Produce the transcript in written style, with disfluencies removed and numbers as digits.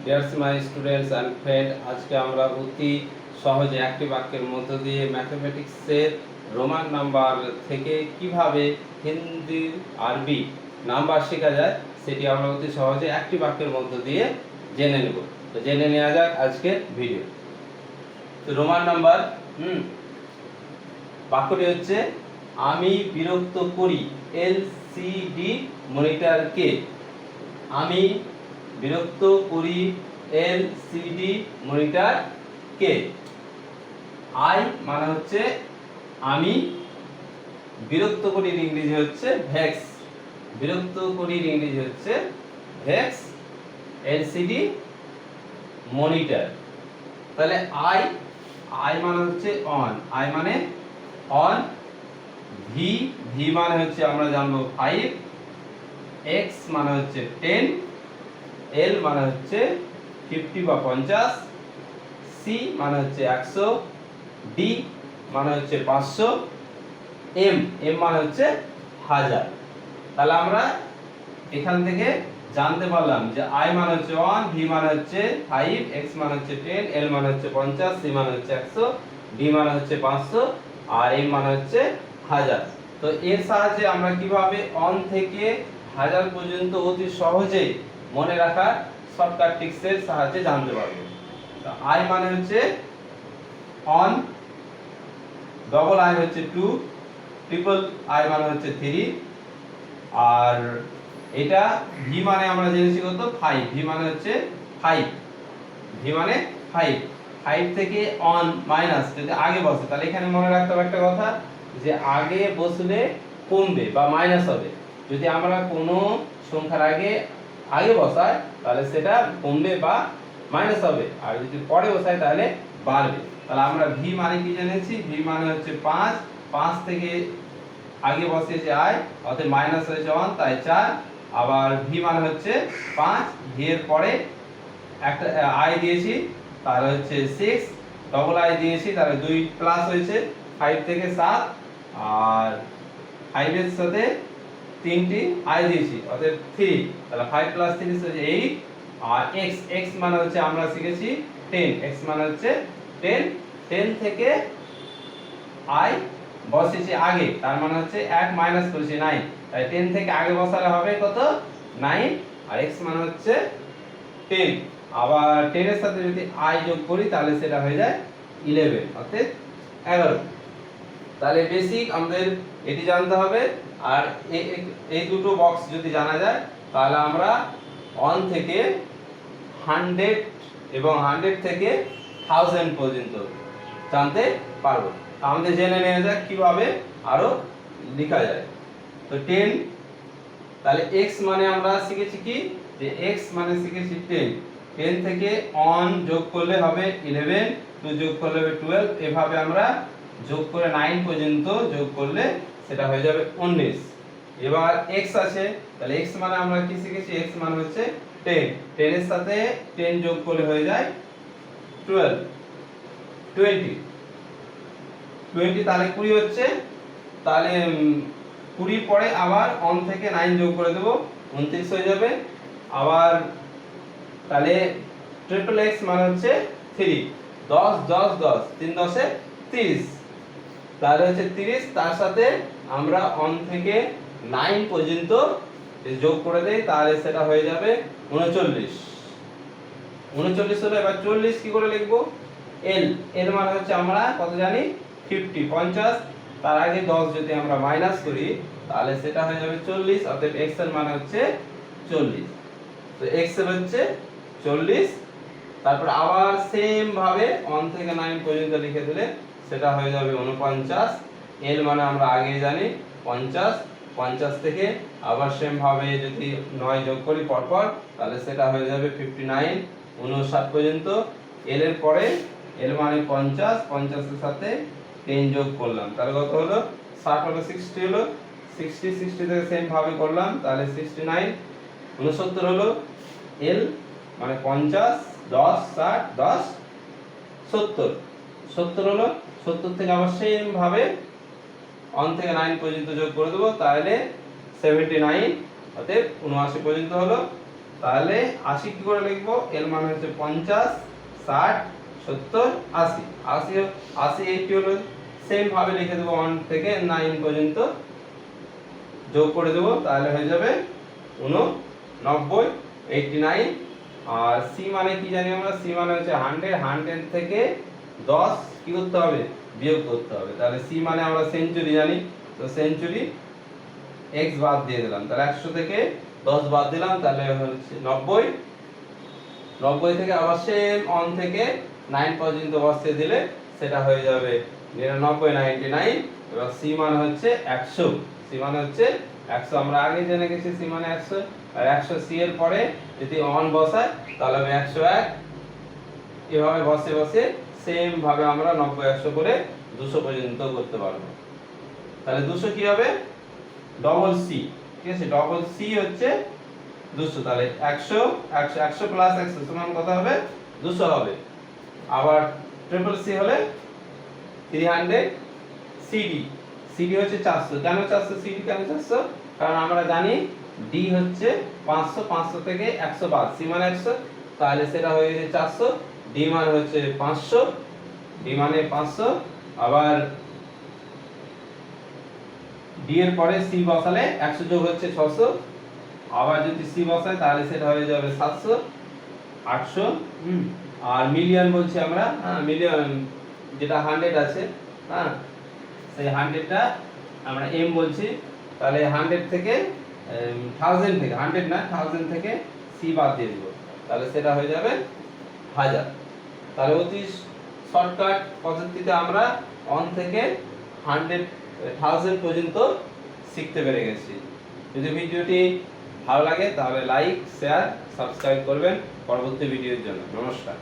Dears my students and friend, আজকে আমরা অতি সহজে একটি বাক্যের মধ্য দিয়ে ম্যাথমেটিক্সের রোমান নাম্বার থেকে কিভাবে হিন্দি আরবি নাম্বার শেখা যায় সেটি আমরা অতি সহজে একটি বাক্যের মধ্য দিয়ে জেনে নেব। তো জেনে নেওয়া যাক আজকের ভিডিও। তো রোমান নাম্বার বাক্যটি হচ্ছে, আমি বিরক্ত করি এলসিডি মনিটরকে। আমি বিরক্ত করি এলসিডি মনিটরকে। আই মানে হচ্ছে আমি, বিরক্ত করির ইংরেজি হচ্ছে ভেক্স, বিরক্ত করির ইংরেজি হচ্ছে ভেক্স এলসিডি মনিটর। তাহলে আই, আই মানে হচ্ছে অন, আই মানে অন। ভি, ভি মানে হচ্ছে আমরা জানবো 5, এক্স মানে হচ্ছে 10, এল মানে হচ্ছে 50 বা 50, সি মানে হচ্ছে 100, ডি মানে হচ্ছে 500, এম, এম মানে হচ্ছে 1000। তাহলে আমরা এখান থেকে জানতে পারলাম যে আই মানে হচ্ছে 1, ভি মানে হচ্ছে 5, এক্স মানে হচ্ছে 10, এল মানে হচ্ছে 50, সি মানে হচ্ছে 100, ডি মানে হচ্ছে 500 আর এম মানে হচ্ছে 1000। তো এর সাহায্যে আমরা কিভাবে অন থেকে 1000 পর্যন্ত অতি সহজে মনে রাখার শর্টকাট ট্রিক্সের সাহায্যে জানতে পারবো। তো আই মানে হচ্ছে অন, ডবল আই হচ্ছে 2, ট্রিপল আই মানে হচ্ছে 3, আর এটা ভি মানে আমরা জেনেছি কত 5, ভি মানে হচ্ছে 5, ভি মানে 5, 5 থেকে অন মাইনাস যদি আগে বসে তাহলে এখানে মনে রাখতে হবে একটা কথা, যে আগে বসলে কমবে বা মাইনাস হবে। যদি আমরা কোনো সংখ্যার আগে আগে বসাই তাহলে সেটা কমবে বা মাইনাস হবে, আর যদি পরে বসাই তাহলে বাড়বে। তাহলে আমরা ভি মানে কি জেনেছি, ভি মানে হচ্ছে 5, 5 থেকে আগে বসিয়েছে আই, অর্থাৎ মাইনাস হয়েছে 1 তাই 4, আবার ভি মানে হচ্ছে 5, ভি এর পরে একটা আই দিয়েছি তাহলে হচ্ছে 6, ডবল আই দিয়েছি তাহলে 2 প্লাস হয়েছে 5 থেকে 7, আর 5 এর সাথে 3টি আই দিয়েছি অর্থাৎ 3, তাহলে 5 প্লাস 3 হচ্ছে 8, আর x, x মানে হচ্ছে আমরা শিখেছি 10, x মানে হচ্ছে 10, 10 থেকে আই বসেছি আগে তার মানে হচ্ছে 1 মাইনাস করেছি 9, তাই 10 থেকে আগে বসালে হবে কত 9, আর x মানে হচ্ছে 10, আবার 10 এর সাথে যদি i যোগ করি তাহলে সেটা হয়ে যায় 11 অর্থাৎ 11। তাহলে বেসিক আমাদের এটি জানতে হবে, আর এই দুটো বক্স যদি জানা যায় তাহলে আমরা 1 থেকে 100 এবং 100 থেকে 1000 পর্যন্ত জানতে পারবো। আমাদের জেনে নেওয়া যাক কিভাবে আরো লেখা যায়। তো 10, তাহলে x মানে আমরা শিখেছি কি, যে x মানে শিখেছি 10, 10 থেকে অন যোগ করলে হবে 11, 2 যোগ করলে হবে 12, এভাবে আমরা যোগ করে 9 পর্যন্ত যোগ করলে সেটা হয়ে যাবে 19। এবার x আছে, তাহলে x মানে আমরা কি শিখেছি, x মানে হচ্ছে 10, 10 এর সাথে 10 যোগ করলে হয়ে যায় 12, 20, 20 তাহলে 20 হচ্ছে, তাহলে 20 পরে আবার অন থেকে 9 যোগ করে দেব 29 হয়ে যাবে। আবার তাহলে ট্রিপল x মানে হচ্ছে 3, 10 10 10, 3 10 এ 30, তাহলে হচ্ছে 30, তার সাথে আমরা অন থেকে 9 পর্যন্ত যোগ করে দেই তাহলে সেটা হয়ে যাবে 39, 39 হলো। এবার 40 কি করে লিখবো, l, l মানে হচ্ছে আমরা কত জানি 50, 50, তার আগে 10 যদি আমরা মাইনাস করি তাহলে সেটা হয়ে যাবে 40, অর্থাৎ x এর মান হচ্ছে 40। তো x এর হচ্ছে 40, তারপর আবার সেম ভাবে 1 থেকে 9 পর্যন্ত লিখে দিলে সেটা হয়ে যাবে 49, l মানে আমরা আগেই জানি 50, 50 থেকে আবার সেম ভাবে যদি 9 যোগ করি পরপর তাহলে সেটা হয়ে যাবে 59, 59 পর্যন্ত। l এর পরে l মানে 50, 50 এর সাথে 10 যোগ করলাম তাহলে কত হলো 60 হলো, 60 হলো, 60 60 থেকে সেম ভাবে করলাম তাহলে 69, 69 হলো। l মানে 50, 10 60 10 70, 70 হলো, 70 থেকে আবার সেম ভাবে 1 থেকে 9 পর্যন্ত যোগ করে দেব তাহলে 79, অতএব 79 পর্যন্ত হলো। তাহলে 80 কি করে লিখবো? এর মান হচ্ছে 50, 60, 70, 80। 80 80 হলো, সেম ভাবে লিখে দেবো 1 থেকে 9 পর্যন্ত যোগ করে দেবো, তাহলে হয়ে যাবে 89, 89। আর সি মানে কি জানি আমরা? সি মানে হচ্ছে 100, 100 থেকে 10 কি করতে হবে? বিয়োগ করতে হবে। তাহলে সি মানে আমরা সেঞ্চুরি জানি, তো সেঞ্চুরি x বাদ দিয়ে দিলাম, তাহলে 100 থেকে 10 বাদ দিলাম, তাহলে হচ্ছে 90। 90 থেকে আবার সেম 1 থেকে 9 পর্যন্ত বসিয়ে দিলে সেটা হয়ে যাবে 99, 99। এবার সি মানে হচ্ছে 100, সি মানে হচ্ছে 100। আমরা আগে জেনে গেছি সি মানে 100, আর 100 সি এর পরে যদি 1 বসায় তাহলে হবে 101। এভাবে বসে বসে সেম ভাবে আমরা 90, 100 করে 200 পর্যন্ত করতে পারবো। তাহলে 200 কি হবে? ডবল সি, ঠিক আছে? ডবল সি হচ্ছে 200, তাহলে 100 100 100 প্লাস 100 সমান কত হবে? 200 হবে। আবার ট্রিপল সি হলে 300 সিডি, সিডি হচ্ছে 400। কেন 400 সিডি কেন 400? কারণ আমরা জানি ডি হচ্ছে 500, 500 থেকে 100 বাদ, সি মানে 100, তাহলে সেটা হয়ে যাবে 400। ডি মানে হচ্ছে 500, ডি মানে 500। আবার ডি এর পরে সি বসালে 100 যোগ হচ্ছে 600, আবার যদি সি বসাই তাহলে সেটা হয়ে যাবে 700, 800। আর মিলিয়ন বলছি আমরা, হ্যাঁ মিলিয়ন যেটা 100 আছে, হ্যাঁ সেই 100টা আমরা এম বলছি, তাহলে 100 থেকে 1000 থেকে 100 না 1000 থেকে সি বাদ দিয়ে দেব, তাহলে সেটা হয়ে যাবে 1000। তাহলে অতি শর্টকাট পদ্ধতিতে আমরা 1 থেকে 1000 পর্যন্ত শিখতে পেরে গেছি। যদি ভিডিওটি ভালো লাগে তাহলে লাইক, শেয়ার, সাবস্ক্রাইব করবেন পরবর্তী ভিডিওর জন্য। নমস্কার।